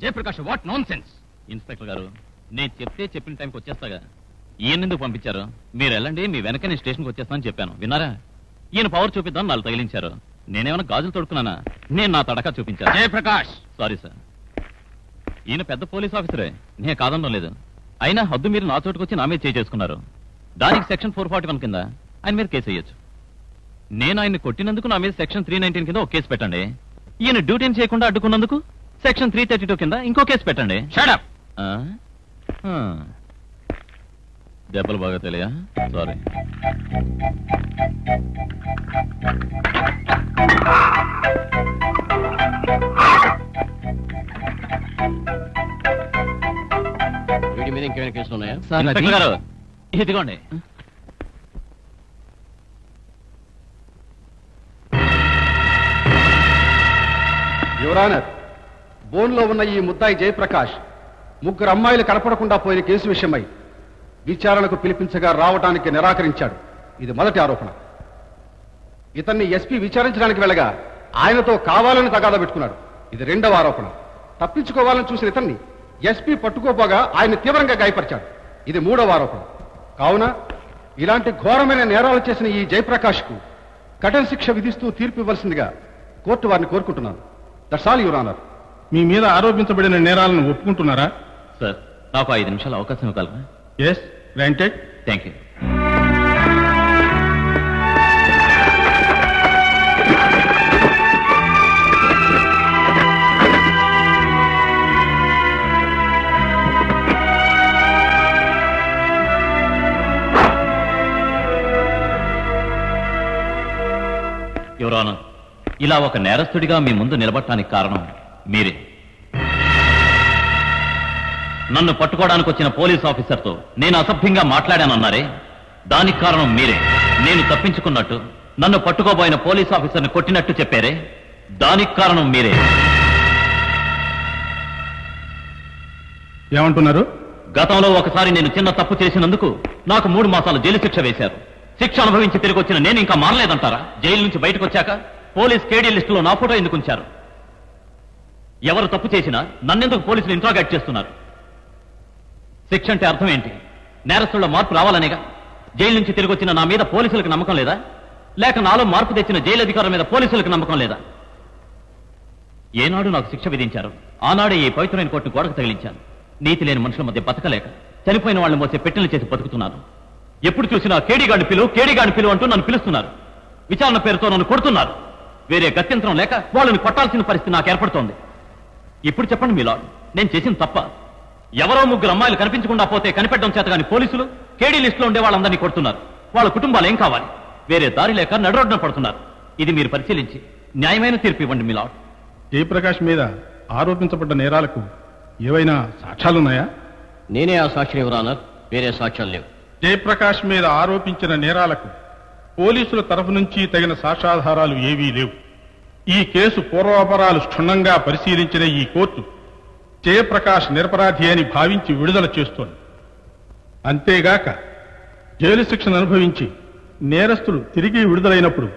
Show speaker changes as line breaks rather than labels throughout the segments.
Jayaprakash, what non sense!
Inspector గారు, నేను చెప్పిన టైంకి వచ్చేస్తాగా. ఈయన ఎందుకు పంపించారు? మీరు వెళ్ళండి, మీ వెనక నేను స్టేషన్కి వచ్చేస్తానని చెప్పాను, విన్నారా? ఈయన పవర్ చూపిద్దాం నాలుగు తగిలించారు. నేనేమైనా గాజులు తొడుకున్నానా? నేను నా తడక చూపించాను.
Jayaprakash,
sorry sir. ఈయన పెద్ద పోలీస్ ఆఫీసరే, నేను కాదనడం లేదు. అయినా హద్దు మీరు నా చోటుకు వచ్చి నా మీద చేసుకున్నారు. దానికి సెక్షన్ 441 కింద ఆయన మీద కేసు వేయచ్చు. నేను ఆయన్ని కొట్టినందుకు నా మీద సెక్షన్ 319 కింద ఒక కేసు పెట్టండి. ఈయన డ్యూటీని చేయకుండా అడ్డుకున్నందుకు సెక్షన్ 332 కింద ఇంకో కేసు పెట్టండి.
Shut up!
దెబ్బలు బాగా తెలియా? సారీ.
వీడి మీద ఇంకేమైనా కేసులు ఉన్నాయా?
ఇన్స్పెక్టర్ గారు, ఇదిగోండి.
యువర్ ఆనర్, బోన్లో ఉన్న ఈ ముద్దాయి జయప్రకాష్ ముగ్గురు అమ్మాయిలు కనపడకుండా పోయిన కేసు విషయమై విచారణకు పిలిపించగా రావడానికి నిరాకరించాడు. ఇది మొదటి ఆరోపణ. ఇతన్ని ఎస్పీ విచారించడానికి వెళ్ళగా ఆయనతో కావాలని తగాదా పెట్టుకున్నాడు. ఇది రెండవ ఆరోపణ. తప్పించుకోవాలని చూసిన ఇతన్ని ఎస్పీ పట్టుకోపోగా ఆయన తీవ్రంగా గాయపరిచాడు. ఇది మూడవ ఆరోపణ. కావున ఇలాంటి ఘోరమైన నేరాలు చేసిన ఈ జయప్రకాష్కు కఠిన శిక్ష విధిస్తూ తీర్పు ఇవ్వాల్సిందిగా కోర్టు వారిని కోరుకుంటున్నాను. That's all your honour.
మీ మీద ఆరోపించబడిన నేరాలను ఒప్పుకుంటున్నారా?
సార్, నాకు 5 నిమిషాలు అవకాశం ఇవ్వగలరా?
Yes, granted.
Thank you. Your honour, ఇలా ఒక నేరస్తుడిగా మీ ముందు నిలబడటానికి కారణం మీరే. నన్ను పట్టుకోవడానికి వచ్చిన పోలీస్ ఆఫీసర్తో నేను అసభ్యంగా మాట్లాడానన్నారే, దానికి కారణం మీరే. నేను తప్పించుకున్నట్టు నన్ను పట్టుకోబోయిన పోలీస్ ఆఫీసర్ని కొట్టినట్టు చెప్పారే, దానికి కారణం మీరే.
ఏమంటున్నారు?
గతంలో ఒకసారి నేను చిన్న తప్పు చేసినందుకు నాకు 3 మాసాలు జైలు శిక్ష వేశారు. శిక్ష అనుభవించి తిరిగి వచ్చిన నేను ఇంకా మారలేదంటారా? జైలు నుంచి బయటకు వచ్చాక పోలీస్ కేడీ లిస్టులో నా ఫోటో ఎందుకు ఉంచారు? ఎవరు తప్పు చేసినా నన్నెందుకు పోలీసులు ఇంట్రాగేట్ చేస్తున్నారు? శిక్ష అంటే అర్థం ఏంటి? నేరస్తుల్లో మార్పు రావాలనేగా. జైలు నుంచి తిరిగి వచ్చిన నా మీద పోలీసులకు నమ్మకం లేదా? లేక నాలో మార్పు తెచ్చిన జైలు అధికారుల మీద పోలీసులకు నమ్మకం లేదా? ఏనాడు నాకు శిక్ష విధించారు, ఆనాడే ఈ పవిత్రమైన కోర్టు గోడకు తగిలించాను. నీతి లేని మనుషుల మధ్య బతకలేక చనిపోయిన వాళ్ళని మోసే పెట్టెలు చేసి బతుకుతున్నాను. ఎప్పుడు చూసినా కేడీగాడిని పిలు అంటూ నన్ను పిలుస్తున్నారు. విచారణ పేరుతో నన్ను కొడుతున్నారు. వేరే గత్యంతరం లేక వాళ్ళని కొట్టాల్సిన పరిస్థితి నాకు ఏర్పడుతోంది. ఇప్పుడు చెప్పండి మీ లార్డ్, నేను చేసిన తప్ప? ఎవరో 3 అమ్మాయిలు కనిపించకుండా పోతే కనిపెట్టడం చేత కానీ పోలీసులు కేడీ లిస్టులో ఉండే వాళ్ళందరినీ కొడుతున్నారు. వాళ్ళ కుటుంబాలు ఏం కావాలి? వేరే దారి లేక నడురోడ్డున పడుతున్నారు. ఇది మీరు పరిశీలించి న్యాయమైన తీర్పు ఇవ్వండి మీ లార్డ్.
జయప్రకాష్ మీద ఆరోపించబడ్డ నేరాలకు ఏవైనా సాక్ష్యాలున్నాయా?
నేనే ఆ సాక్షి యువర్ ఆనర్, వేరే సాక్ష్యాలు లేవు.
జయప్రకాష్ మీద ఆరోపించిన నేరాలకు పోలీసుల తరఫు నుంచి తగిన సాక్ష్యాధారాలు ఏవీ లేవు. ఈ కేసు పూర్వాపరాలు క్షుణ్ణంగా పరిశీలించిన ఈ కోర్టు జయప్రకాష్ నిరపరాధి అని భావించి విడుదల చేస్తోంది. అంతేగాక జైలు శిక్షను అనుభవించి నేరస్తులు తిరిగి విడుదలైనప్పుడు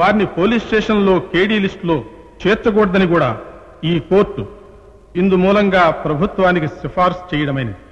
వారిని పోలీస్ స్టేషన్లో కేడీ లిస్టులో చేర్చకూడదని కూడా ఈ కోర్టు ఇందు మూలంగా ప్రభుత్వానికి సిఫార్సు చేయడమైనది.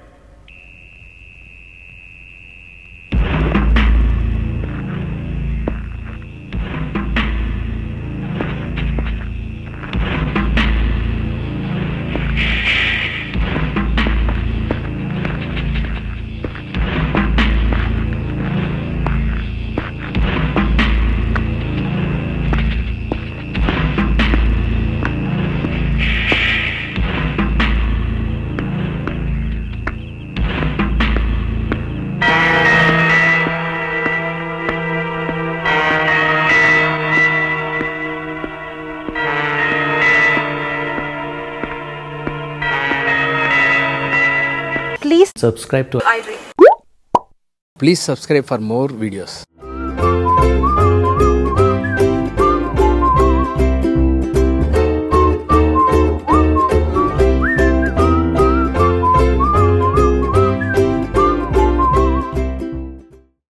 Please subscribe to iDream. Please subscribe for more videos.